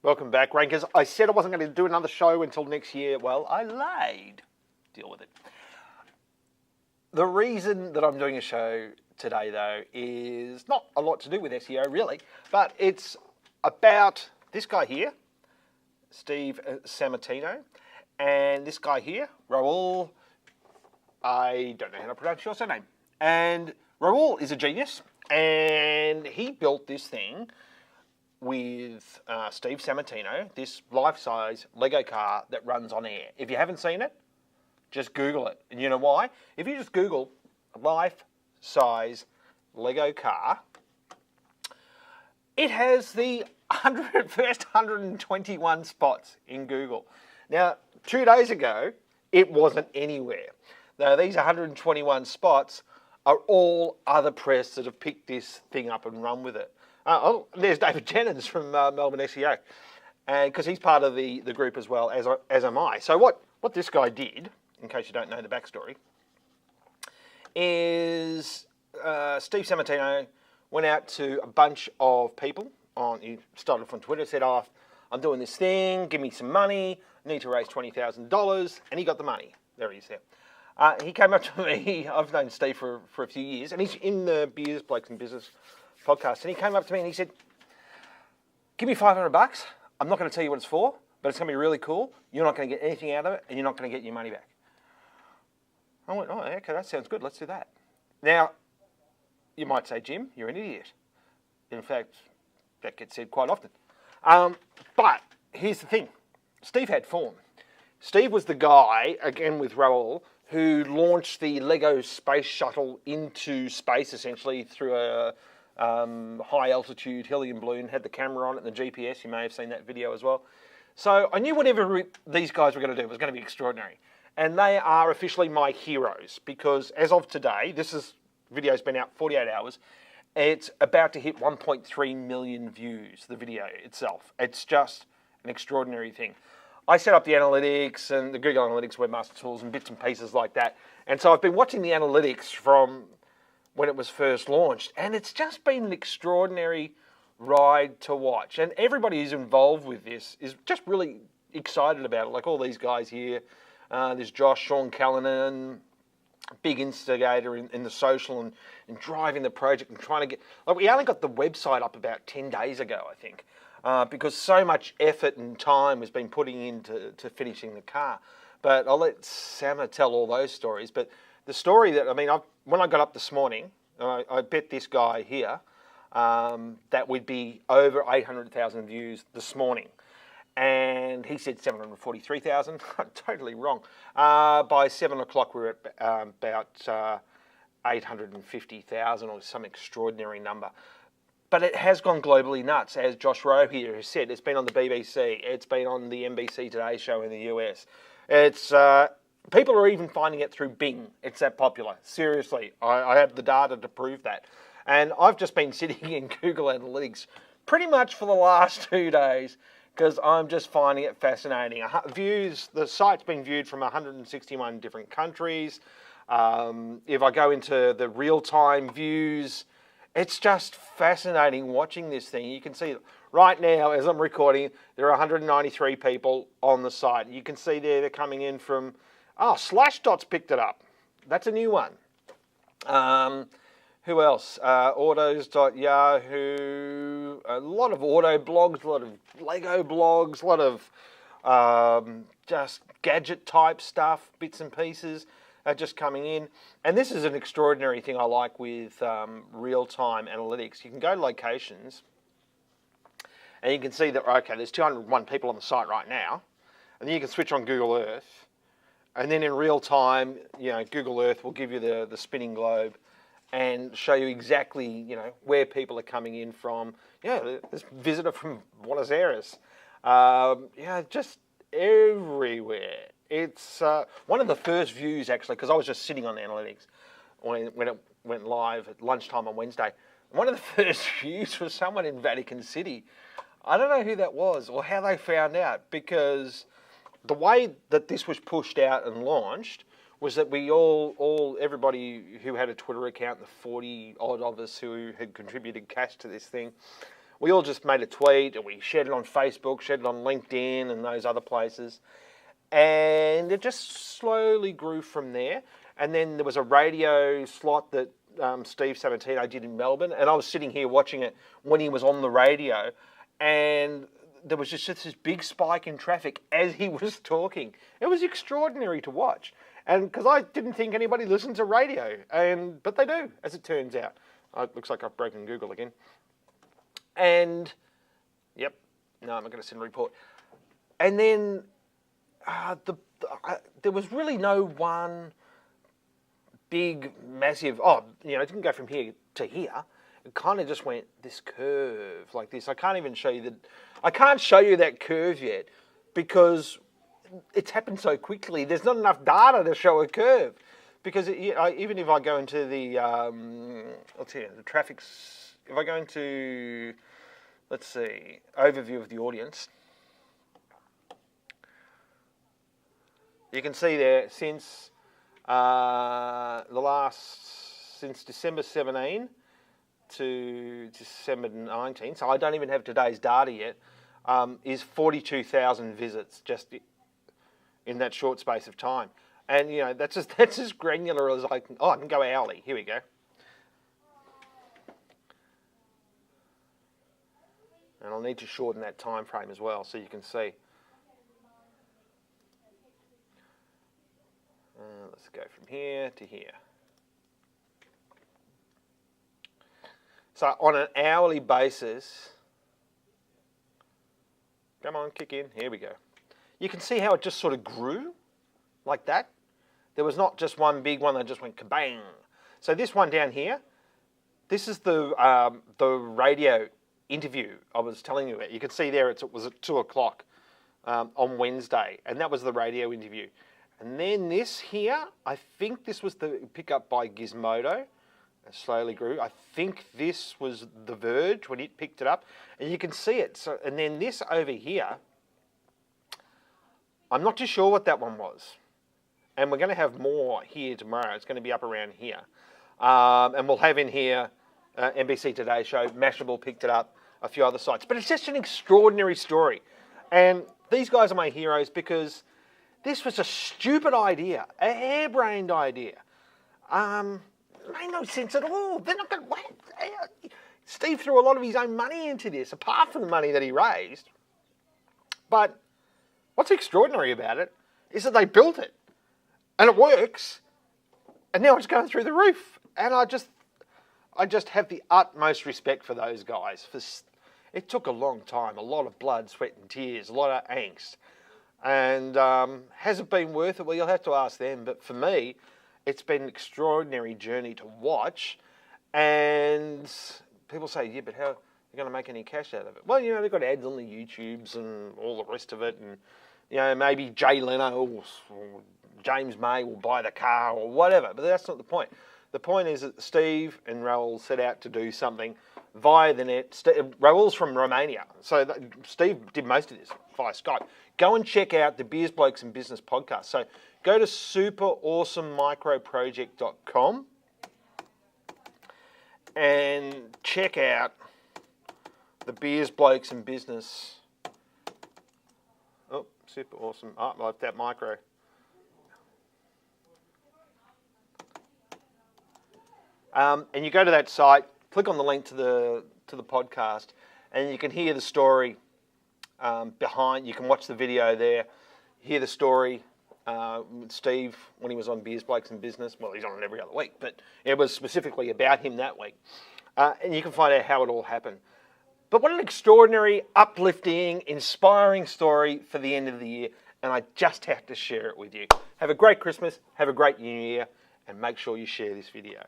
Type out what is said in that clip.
Welcome back, Rankers. I said I wasn't going to do another show until next year. Well, I lied. Deal with it. The reason that I'm doing a show today, though, is not a lot to do with SEO, really, but it's about this guy here, Steve Sammartino, and this guy here, Raul. I don't know how to pronounce your surname. And Raul is a genius, and he built this thing with Steve Sammartino, this life-size Lego car that runs on air. If you haven't seen it, just Google it. And you know why? If you just Google life-size Lego car, it has the first 121 spots in Google. Now, 2 days ago, it wasn't anywhere. Now, these 121 spots are all other press that have picked this thing up and run with it. There's David Jennings from Melbourne SEO, and because he's part of the group as well, as am I. So what this guy did, in case you don't know the backstory, is Steve Sammartino went out to a bunch of people. He started off on Twitter, said, I'm doing this thing, give me some money, I need to raise $20,000, and he got the money. There he is there. He came up to me, I've known Steve for a few years, and he's in the Beers, Blokes and Business podcast, and he came up to me and he said, give me $500. I'm not going to tell you what it's for, but it's going to be really cool. You're not going to get anything out of it, and you're not going to get your money back. I went, oh, okay, that sounds good. Let's do that. Now, you might say, Jim, you're an idiot. In fact, that gets said quite often. But here's the thing. Steve had form. Steve was the guy, again with Raul, who launched the Lego space shuttle into space, essentially, through a high-altitude helium balloon, had the camera on it and the GPS. You may have seen that video as well. So I knew whatever these guys were going to do was going to be extraordinary. And they are officially my heroes because as of today, video's been out 48 hours, it's about to hit 1.3 million views, the video itself. It's just an extraordinary thing. I set up the analytics and the Google Analytics Webmaster Tools and bits and pieces like that. And so I've been watching the analytics from when it was first launched, and it's just been an extraordinary ride to watch. And everybody who's involved with this is just really excited about it, like all these guys here. There's Josh, Sean Callanan, big instigator in the social and driving the project and trying to get... we only got the website up about 10 days ago, I think, because so much effort and time has been putting into finishing the car. But I'll let Samma tell all those stories. But the story that, when I got up this morning, I bet this guy here that would be over 800,000 views this morning. And he said 743,000. Totally wrong. By 7 o'clock, we were at about 850,000 or some extraordinary number. But it has gone globally nuts, as Josh Rowe here has said. It's been on the BBC. It's been on the NBC Today show in the US. It's... people are even finding it through Bing. It's that popular. Seriously, I have the data to prove that. And I've just been sitting in Google Analytics pretty much for the last 2 days because I'm just finding it fascinating. The site's been viewed from 161 different countries. If I go into the real-time views, it's just fascinating watching this thing. You can see right now, as I'm recording, there are 193 people on the site. You can see they're coming in from... Slashdot's picked it up. That's a new one. Who else? Autos.yahoo. A lot of auto blogs, a lot of Lego blogs, a lot of just gadget type stuff, bits and pieces are just coming in. And this is an extraordinary thing I like with real-time analytics. You can go to locations and you can see that, okay, there's 201 people on the site right now. And then you can switch on Google Earth. And then in real time, Google Earth will give you the spinning globe and show you exactly, where people are coming in from. This visitor from Buenos Aires. Just everywhere. It's one of the first views, actually, because I was just sitting on the analytics when it went live at lunchtime on Wednesday. One of the first views was someone in Vatican City. I don't know who that was or how they found out, because the way that this was pushed out and launched was that we everybody who had a Twitter account, the 40 odd of us who had contributed cash to this thing, we all just made a tweet and we shared it on Facebook, shared it on LinkedIn and those other places. And it just slowly grew from there. And then there was a radio slot that Steve Sammartino did in Melbourne, and I was sitting here watching it when he was on the radio, and there was just this big spike in traffic as he was talking. It was extraordinary to watch, and because I didn't think anybody listened to radio, but they do, as it turns out. It looks like I've broken Google again. And, yep, no, I'm not going to send a report. And then there was really no one big, massive, it didn't go from here to here. It kind of just went this curve like this. I can't even show you I can't show you that curve yet because it's happened so quickly. There's not enough data to show a curve because even if I go into the, I'll tell you, the traffic's, if I go into, let's see, overview of the audience, you can see there since since December 17 to December 19, so I don't even have today's data yet, is 42,000 visits just in that short space of time. And, that's as granular as I can. Oh, I can go hourly. Here we go. And I'll need to shorten that time frame as well so you can see. Let's go from here to here. So on an hourly basis, come on, kick in, here we go. You can see how it just sort of grew like that. There was not just one big one that just went kabang. So this one down here, this is the radio interview I was telling you about. You can see there it was at 2 o'clock on Wednesday, and that was the radio interview. And then this here, I think this was the pickup by Gizmodo. It slowly grew. I think this was The Verge when it picked it up. And you can see it. So, and then this over here, I'm not too sure what that one was. And we're going to have more here tomorrow. It's going to be up around here. And we'll have in here NBC Today Show, Mashable picked it up, a few other sites. But it's just an extraordinary story. And these guys are my heroes because this was a stupid idea, a harebrained idea. It made no sense at all. They're not going to. Steve threw a lot of his own money into this, apart from the money that he raised. But what's extraordinary about it is that they built it, and it works, and now it's going through the roof. And I just have the utmost respect for those guys. It took a long time, a lot of blood, sweat, and tears, a lot of angst. And has it been worth it? Well, you'll have to ask them. But for me, it's been an extraordinary journey to watch. And people say, yeah, but how are you going to make any cash out of it? Well, they've got ads on the YouTubes and all the rest of it. And, maybe Jay Leno or James May will buy the car or whatever. But that's not the point. The point is that Steve and Raul set out to do something via the net. Raul's from Romania. So Steve did most of this via Skype. Go and check out the Beers, Blokes and Business podcast. So go to superawesomemicroproject.com and check out the Beers, Blokes and Business. Oh, super awesome. I left that micro. And you go to that site, click on the link to the podcast, and you can hear the story behind. You can watch the video there, hear the story with Steve when he was on Beers, Blokes and Business. Well, he's on it every other week, but it was specifically about him that week. And you can find out how it all happened. But what an extraordinary, uplifting, inspiring story for the end of the year, and I just have to share it with you. Have a great Christmas, have a great New Year, and make sure you share this video.